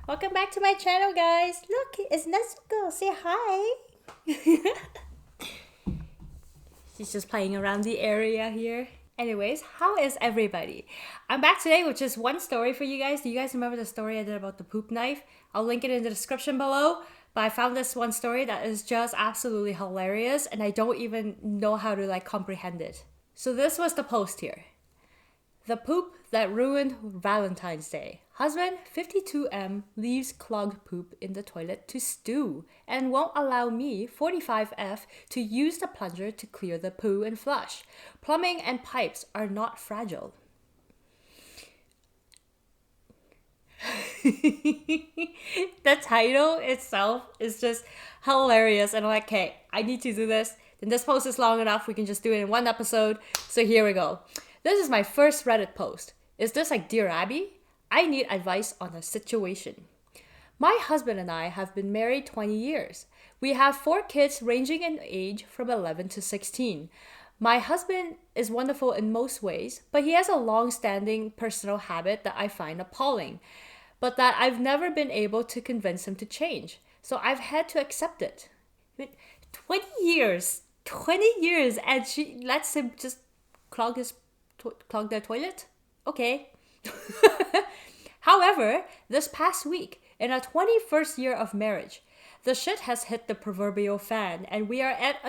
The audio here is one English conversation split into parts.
Welcome back to my channel, guys. Look, it's Nezuko. Say hi. She's just playing around the area here. Anyways, how is everybody? I'm back today with just one story for you guys. Do you guys remember the story I did about the poop knife? I'll link it in the description below. But I found this one story that is just absolutely hilarious and I don't even know how to comprehend it. So this was the post here. The poop that ruined Valentine's Day. Husband 52M leaves clogged poop in the toilet to stew and won't allow me 45F to use the plunger to clear the poo and flush. Plumbing and pipes are not fragile. The title itself is just hilarious and I'm like, okay, I need to do this. Then this post is long enough, we can just do it in one episode. So here we go. This is my first Reddit post. Is this like Dear Abby? I need advice on a situation. My husband and I have been married 20 years. We have 4 kids ranging in age from 11 to 16. My husband is wonderful in most ways, but he has a long-standing personal habit that I find appalling, but that I've never been able to convince him to change. So I've had to accept it. 20 years! 20 years! And she lets him just clog their toilet? Okay. However, this past week, in our 21st year of marriage, the shit has hit the proverbial fan and we are at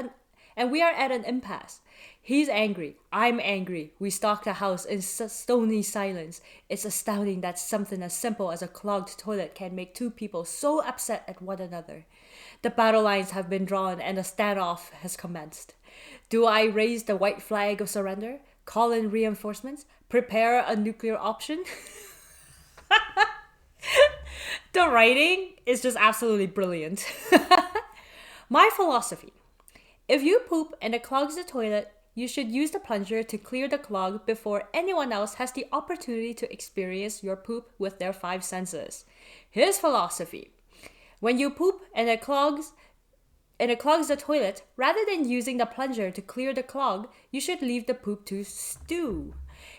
an impasse. He's angry. I'm angry. We stalk the house in stony silence. It's astounding that something as simple as a clogged toilet can make 2 people so upset at one another. The battle lines have been drawn and a standoff has commenced. Do I raise the white flag of surrender? Call in reinforcements? Prepare a nuclear option? The writing is just absolutely brilliant. My philosophy. If you poop and it clogs the toilet, you should use the plunger to clear the clog before anyone else has the opportunity to experience your poop with their 5 senses. His philosophy. When you poop and it clogs the toilet, rather than using the plunger to clear the clog, you should leave the poop to stew.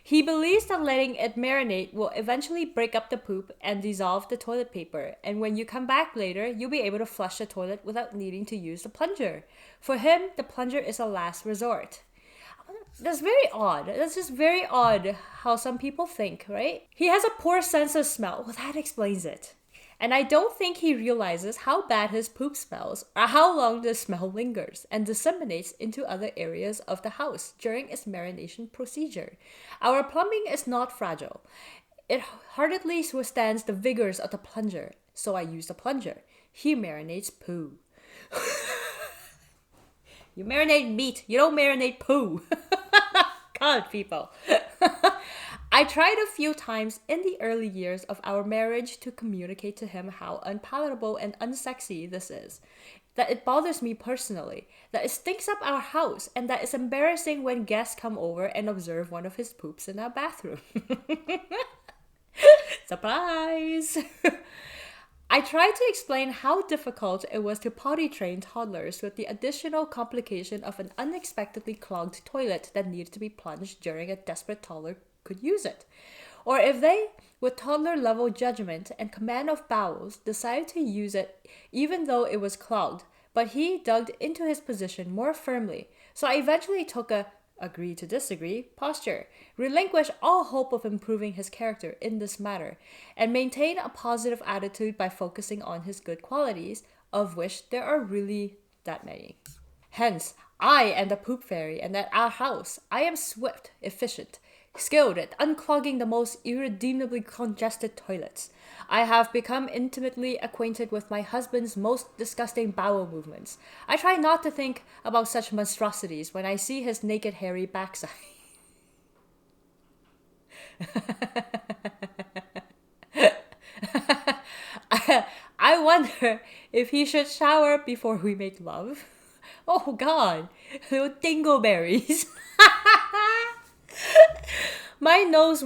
He believes that letting it marinate will eventually break up the poop and dissolve the toilet paper, and when you come back later, you'll be able to flush the toilet without needing to use the plunger. For him, the plunger is a last resort. That's very odd. That's just very odd how some people think, right? He has a poor sense of smell. Well, that explains it. And I don't think he realizes how bad his poop smells or how long the smell lingers and disseminates into other areas of the house during its marination procedure. Our plumbing is not fragile. It hardly withstands the vigors of the plunger, so I use the plunger. He marinates poo. You marinate meat, you don't marinate poo. God, people. I tried a few times in the early years of our marriage to communicate to him how unpalatable and unsexy this is. That it bothers me personally, that it stinks up our house, and that it's embarrassing when guests come over and observe one of his poops in our bathroom. Surprise! I tried to explain how difficult it was to potty train toddlers with the additional complication of an unexpectedly clogged toilet that needed to be plunged during a desperate toddler could use it. Or if they, with toddler level judgment and command of bowels, decided to use it even though it was clogged, but he dug into his position more firmly. So I eventually took a agree to disagree posture, relinquish all hope of improving his character in this matter, and maintain a positive attitude by focusing on his good qualities, of which there are really that many. Hence, I am the poop fairy, and at our house, I am swift, efficient, skilled at unclogging the most irredeemably congested toilets. I have become intimately acquainted with my husband's most disgusting bowel movements. I try not to think about such monstrosities when I see his naked hairy backside. I wonder if he should shower before we make love. Oh God, little dingleberries. My nose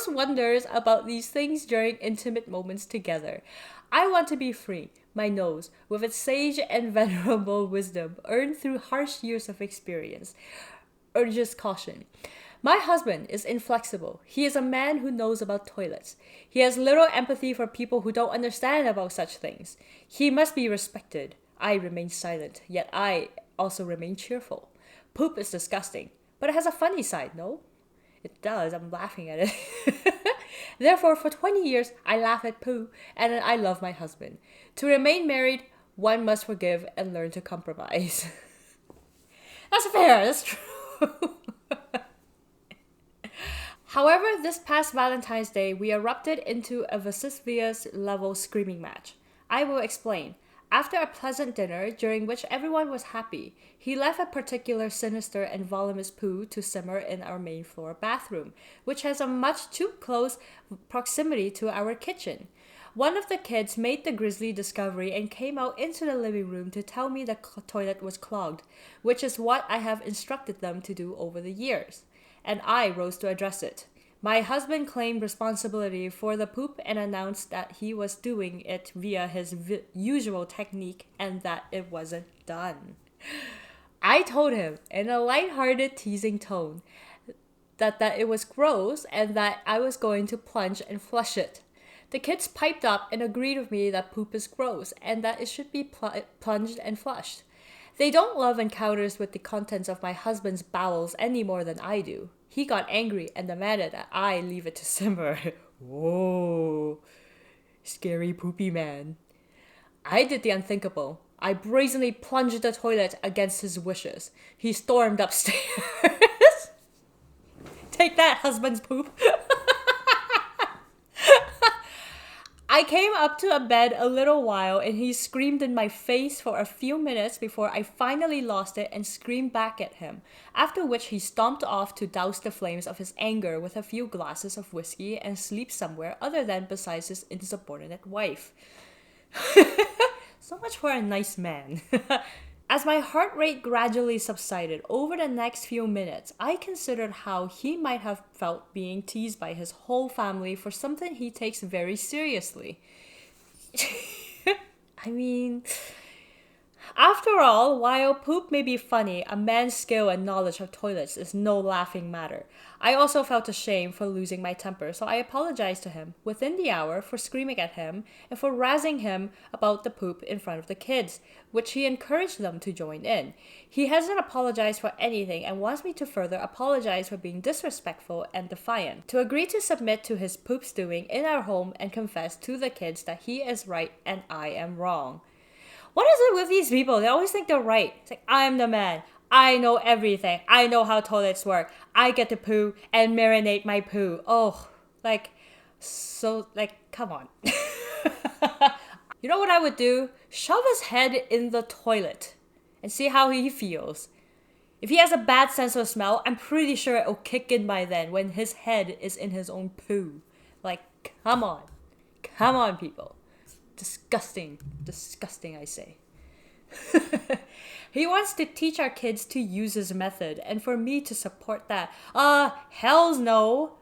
wonders about these things during intimate moments together. I want to be free. My nose, with its sage and venerable wisdom earned through harsh years of experience, urges caution. My husband is inflexible. He is a man who knows about toilets. He has little empathy for people who don't understand about such things. He must be respected. I remain silent, yet I also remain cheerful. Poop is disgusting, but it has a funny side, no? It does, I'm laughing at it. Therefore, for 20 years, I laugh at poo, and I love my husband. To remain married, one must forgive and learn to compromise. That's fair, that's true. However, this past Valentine's Day, we erupted into a Vesuvius level screaming match. I will explain. After a pleasant dinner, during which everyone was happy, he left a particular sinister and voluminous poo to simmer in our main floor bathroom, which has a much too close proximity to our kitchen. One of the kids made the grisly discovery and came out into the living room to tell me the toilet was clogged, which is what I have instructed them to do over the years. And I rose to address it. My husband claimed responsibility for the poop and announced that he was doing it via his usual technique and that it wasn't done. I told him in a light-hearted, teasing tone that it was gross and that I was going to plunge and flush it. The kids piped up and agreed with me that poop is gross and that it should be plunged and flushed. They don't love encounters with the contents of my husband's bowels any more than I do. He got angry and demanded that I leave it to simmer. Whoa, scary poopy man. I did the unthinkable. I brazenly plunged the toilet against his wishes. He stormed upstairs. Take that, husband's poop. I came up to a bed a little while and he screamed in my face for a few minutes before I finally lost it and screamed back at him, after which he stomped off to douse the flames of his anger with a few glasses of whiskey and sleep somewhere other than beside his insubordinate wife. So much for a nice man. As my heart rate gradually subsided over the next few minutes, I considered how he might have felt being teased by his whole family for something he takes very seriously. I mean, after all, while poop may be funny, a man's skill and knowledge of toilets is no laughing matter. I also felt ashamed for losing my temper, so I apologized to him within the hour for screaming at him and for razzing him about the poop in front of the kids, which he encouraged them to join in. He hasn't apologized for anything and wants me to further apologize for being disrespectful and defiant, to agree to submit to his poop stewing in our home and confess to the kids that he is right and I am wrong. What is it with these people? They always think they're right. It's like, I'm the man. I know everything. I know how toilets work. I get to poo and marinate my poo. Oh, come on. You know what I would do? Shove his head in the toilet and see how he feels. If he has a bad sense of smell, I'm pretty sure it'll kick in by then when his head is in his own poo. Like, come on. Come on, people. Disgusting, I say. He wants to teach our kids to use his method and for me to support that. Hells no.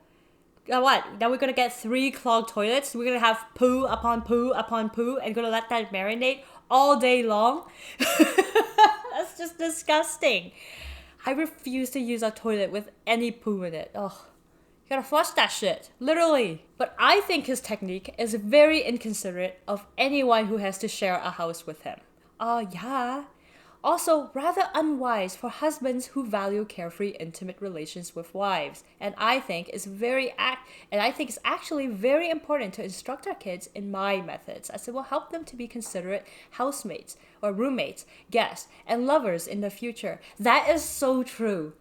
What? Now we're gonna get 3 clogged toilets? We're gonna have poo upon poo upon poo and gonna let that marinate all day long? That's just disgusting. I refuse to use a toilet with any poo in it. Ugh. You gotta flush that shit. Literally. But I think his technique is very inconsiderate of anyone who has to share a house with him. Yeah. Also, rather unwise for husbands who value carefree, intimate relations with wives. And I think it's actually very important to instruct our kids in my methods, as it will help them to be considerate housemates or roommates, guests, and lovers in the future. That is so true.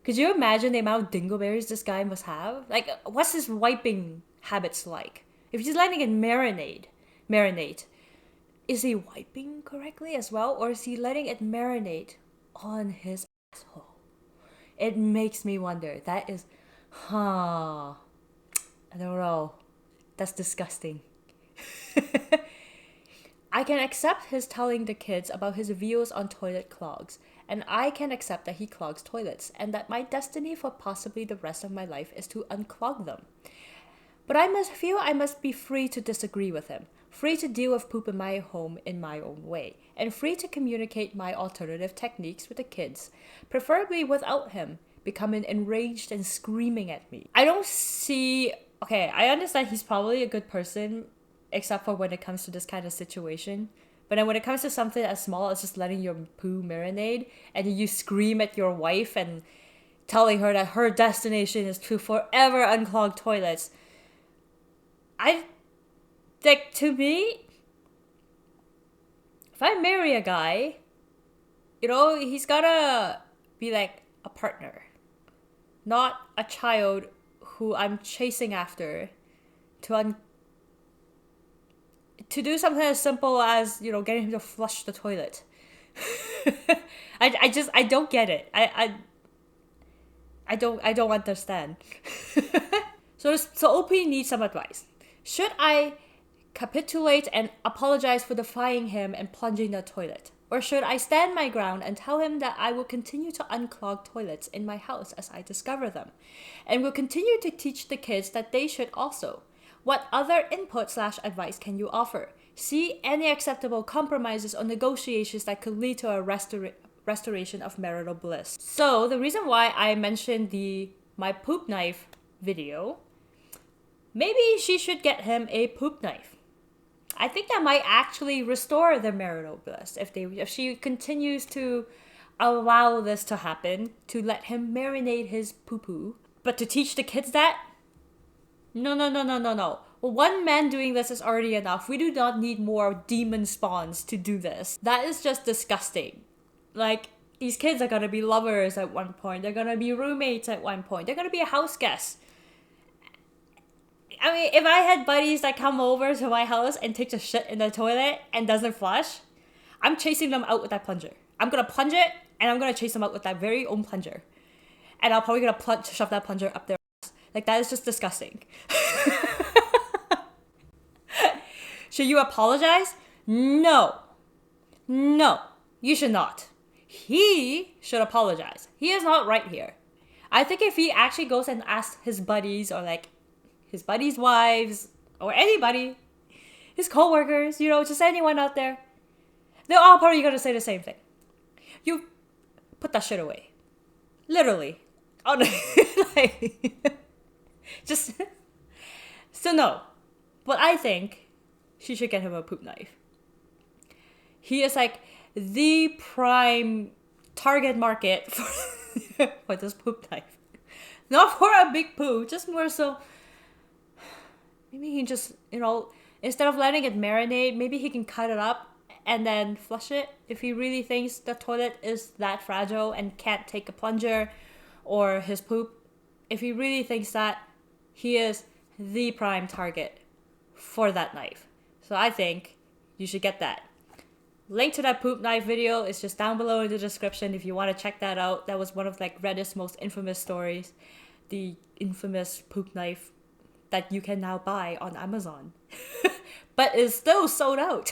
Could you imagine the amount of dingleberries this guy must have? Like, what's his wiping habits like? If he's letting it marinate, is he wiping correctly as well? Or is he letting it marinate on his asshole? It makes me wonder. That is, I don't know. That's disgusting. I can accept his telling the kids about his views on toilet clogs, and I can accept that he clogs toilets, and that my destiny for possibly the rest of my life is to unclog them. But I must be free to disagree with him, free to deal with poop in my home in my own way, and free to communicate my alternative techniques with the kids, preferably without him, becoming enraged and screaming at me. I don't see... Okay, I understand he's probably a good person, except for when it comes to this kind of situation. But then when it comes to something as small as just letting your poo marinate, and you scream at your wife and telling her that her destination is to forever unclog toilets, to me, if I marry a guy, he's gotta be like a partner, not a child who I'm chasing after to do something as simple as, getting him to flush the toilet. I don't get it. I don't understand. So OP needs some advice. Should I capitulate and apologize for defying him and plunging the toilet? Or should I stand my ground and tell him that I will continue to unclog toilets in my house as I discover them, and will continue to teach the kids that they should also? What other input/advice can you offer? See any acceptable compromises or negotiations that could lead to a restoration of marital bliss. So the reason why I mentioned my poop knife video, maybe she should get him a poop knife. I think that might actually restore their marital bliss if she continues to allow this to happen, to let him marinate his poo-poo. But to teach the kids that? No. One man doing this is already enough. We do not need more demon spawns to do this. That is just disgusting. Like, these kids are gonna be lovers at one point. They're gonna be roommates at one point. They're gonna be a house guest. I mean, if I had buddies that come over to my house and takes a shit in the toilet and doesn't flush, I'm chasing them out with that plunger. I'm gonna plunge it, and I'm gonna chase them out with that very own plunger. And I'm probably gonna shove that plunger up their ass. Like, that is just disgusting. Should you apologize? No, you should not. He should apologize. He is not right here. I think if he actually goes and asks his buddies, or like his buddies' wives, or anybody, his co-workers, just anyone out there, they're all probably gonna say the same thing. You put that shit away. Literally. Just... So no. But I think she should get him a poop knife. He is like the prime target market for this poop knife. Not for a big poo, just more so... Maybe he can just, instead of letting it marinate, maybe he can cut it up and then flush it if he really thinks the toilet is that fragile and can't take a plunger or his poop. If he really thinks that, he is the prime target for that knife. So I think you should get that. Link to that poop knife video is just down below in the description if you want to check that out. That was one of Reddit's most infamous stories. The infamous poop knife that you can now buy on Amazon. But is still sold out.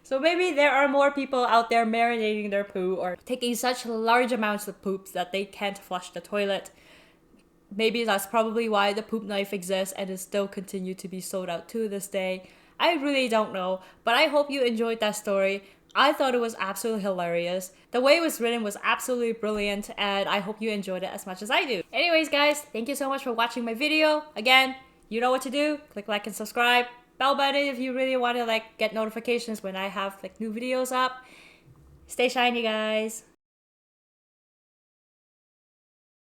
So maybe there are more people out there marinating their poo or taking such large amounts of poops that they can't flush the toilet. Maybe that's probably why the poop knife exists and is still continue to be sold out to this day. I really don't know, but I hope you enjoyed that story. I thought it was absolutely hilarious. The way it was written was absolutely brilliant, and I hope you enjoyed it as much as I do. Anyways, guys, thank you so much for watching my video. Again, you know what to do. Click like and subscribe. Bell button if you really want to get notifications when I have new videos up. Stay shiny, guys.